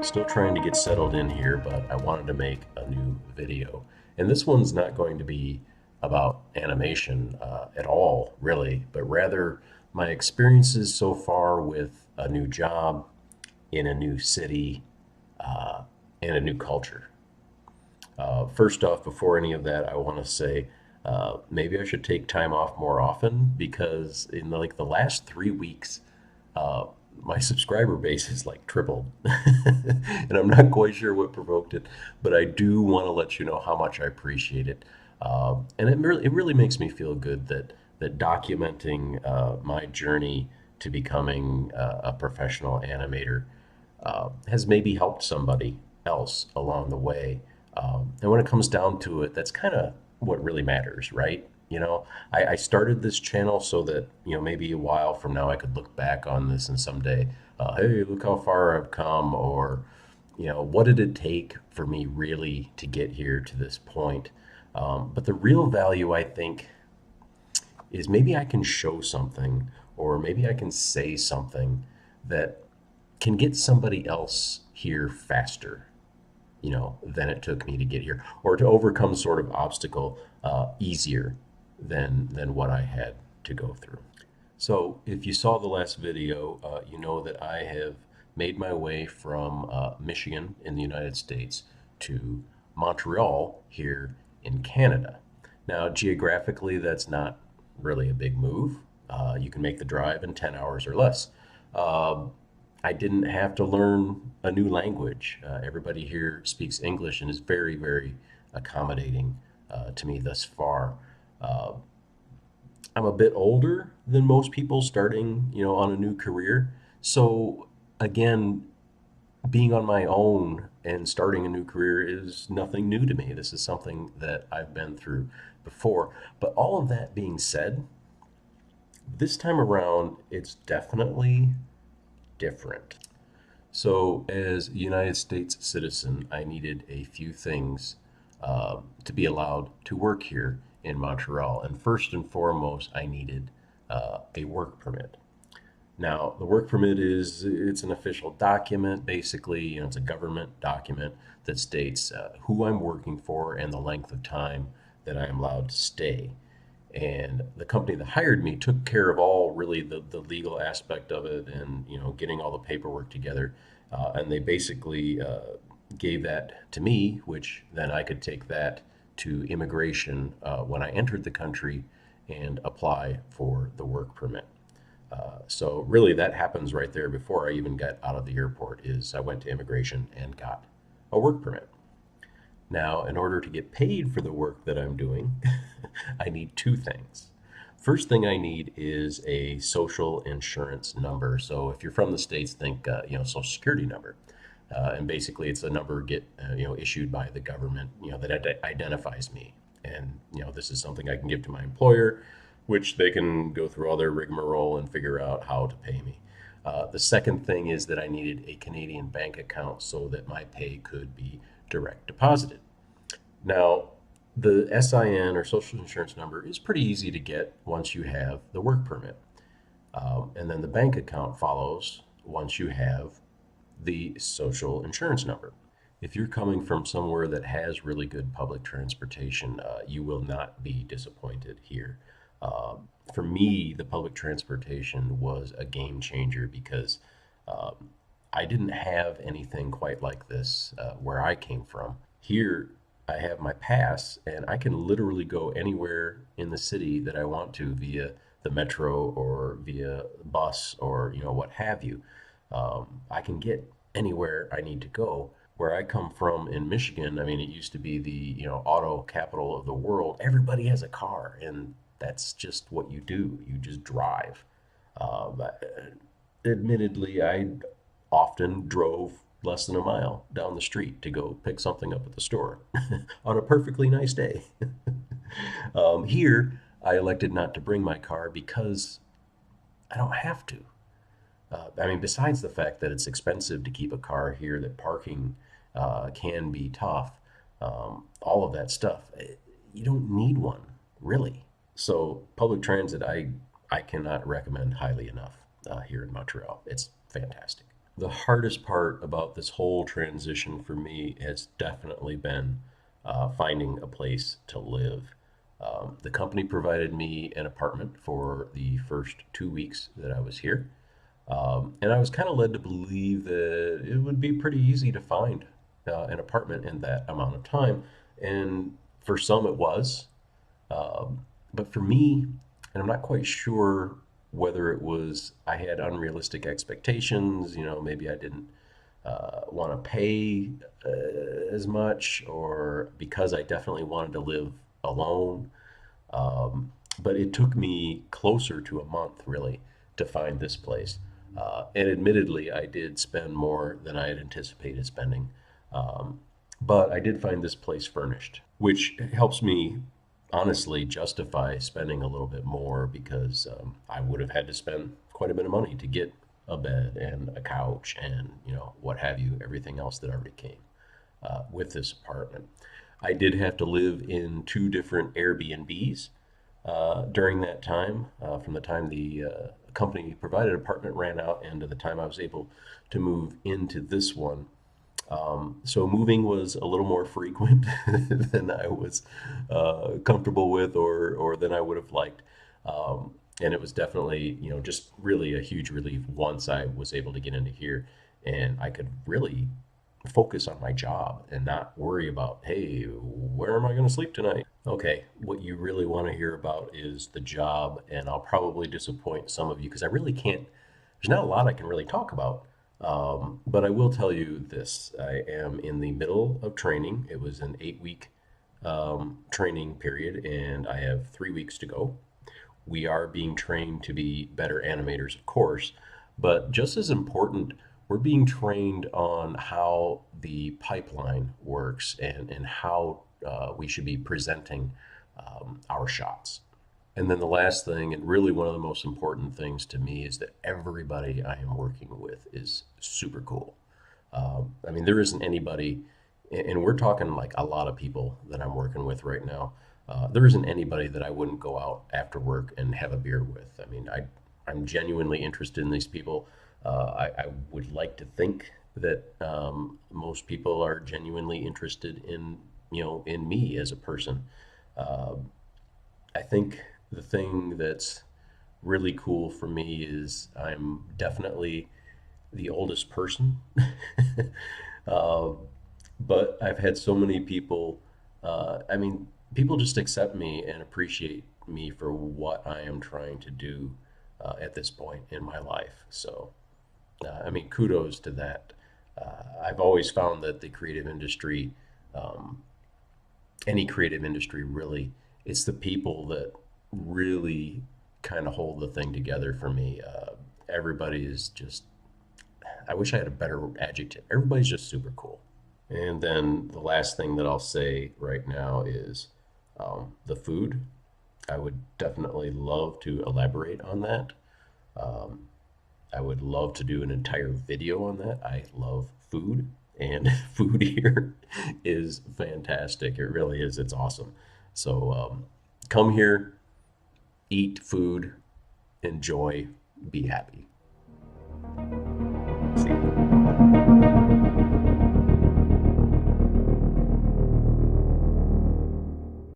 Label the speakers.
Speaker 1: Still trying to get settled in here, but I wanted to make a new video. And this one's not going to be about animation at all, really, but rather my experiences so far with a new job in a new city and a new culture. First off, before any of that, I want to say maybe I should take time off more often because in like the last 3 weeks, uh, my subscriber base has like tripled, and I'm not quite sure what provoked it, but I do want to let you know how much I appreciate it. And it really makes me feel good that documenting my journey to becoming a professional animator has maybe helped somebody else along the way. And when it comes down to it, that's kind of what really matters, right? I started this channel so that, maybe a while from now I could look back on this and someday, hey, look how far I've come, or, what did it take for me really to get here to this point? But the real value, I think, is maybe I can show something, or maybe I can say something that can get somebody else here faster, than it took me to get here, or to overcome sort of obstacle easier than what I had to go through. So, if you saw the last video, you know that I have made my way from Michigan in the United States to Montreal here in Canada. Now, geographically, that's not really a big move. You can make the drive in 10 hours or less. Um I didn't have to learn a new language. Everybody here speaks English and is very, very accommodating to me thus far. Uh, I'm a bit older than most people starting, on a new career. So again, being on my own and starting a new career is nothing new to me. This is something that I've been through before. But all of that being said, this time around, it's definitely different. So, as a United States citizen, I needed a few things to be allowed to work here in Montreal. And first and foremost, I needed a work permit. Now, the work permit it's an official document. Basically, it's a government document that states who I'm working for and the length of time that I am allowed to stay. And the company that hired me took care of all really the legal aspect of it, and getting all the paperwork together, and they basically gave that to me, which then I could take that to immigration when I entered the country and apply for the work permit. So really that happens right there before I even got out of the airport. Is I went to immigration and got a work permit. Now, in order to get paid for the work that I'm doing, I need two things. First thing I need is a social insurance number. So if you're from the States, think, social security number. And basically it's a number issued by the government, that identifies me. And, this is something I can give to my employer, which they can go through all their rigmarole and figure out how to pay me. The second thing is that I needed a Canadian bank account so that my pay could be direct deposited. Now, the SIN or social insurance number is pretty easy to get once you have the work permit. And then the bank account follows once you have the social insurance number. If you're coming from somewhere that has really good public transportation, you will not be disappointed here. For me, the public transportation was a game changer because I didn't have anything quite like this where I came from. Here, I have my pass, and I can literally go anywhere in the city that I want to via the metro or via bus or what have you. I can get anywhere I need to go. Where I come from in Michigan, I mean, it used to be the auto capital of the world. Everybody has a car, and that's just what you do. You just drive. Admittedly, I often drove less than a mile down the street to go pick something up at the store on a perfectly nice day. Here, I elected not to bring my car because I don't have to. I mean, besides the fact that it's expensive to keep a car here, that parking can be tough, all of that stuff, you don't need one, really. So, public transit, I cannot recommend highly enough here in Montreal. It's fantastic. The hardest part about this whole transition for me has definitely been finding a place to live. The company provided me an apartment for the first 2 weeks that I was here. And I was kind of led to believe that it would be pretty easy to find an apartment in that amount of time. And for some, it was. But for me, and I'm not quite sure whether it was I had unrealistic expectations, maybe I didn't want to pay as much, or because I definitely wanted to live alone. But it took me closer to a month, really, to find this place. And admittedly, I did spend more than I had anticipated spending. Um, but I did find this place furnished, which helps me honestly justify spending a little bit more because I would have had to spend quite a bit of money to get a bed and a couch and, what have you, everything else that already came with this apartment. I did have to live in two different Airbnbs during that time, from the time the company provided apartment ran out and to the time I was able to move into this one. So moving was a little more frequent than I was comfortable with, or than I would have liked. And it was definitely, just really a huge relief once I was able to get into here, and I could really focus on my job and not worry about, hey, where am I going to sleep tonight? Okay, what you really want to hear about is the job, and I'll probably disappoint some of you because I really can't, there's not a lot I can really talk about. But I will tell you this: I am in the middle of training. It was an 8 week training period, and I have 3 weeks to go. We are being trained to be better animators, of course, but just as important, we're being trained on how the pipeline works and how we should be presenting our shots. And then the last thing, and really one of the most important things to me, is that everybody I am working with is super cool. I mean, there isn't anybody, and we're talking like a lot of people that I'm working with right now. There isn't anybody that I wouldn't go out after work and have a beer with. I mean, I'm genuinely interested in these people. I would like to think that most people are genuinely interested in me as a person. Uh, I think the thing that's really cool for me is I'm definitely the oldest person. uh, but I've had so many people, I mean, people just accept me and appreciate me for what I am trying to do at this point in my life. So, I mean, kudos to that. I've always found that the creative industry, um, any creative industry really, it's the people that really kind of hold the thing together for me. Everybody is just, I wish I had a better adjective. Everybody's just super cool. And then the last thing that I'll say right now is the food. I would definitely love to elaborate on that. Um, I would love to do an entire video on that. I love food, and food here is fantastic. It really is. It's awesome. So come here, eat food, enjoy, be happy.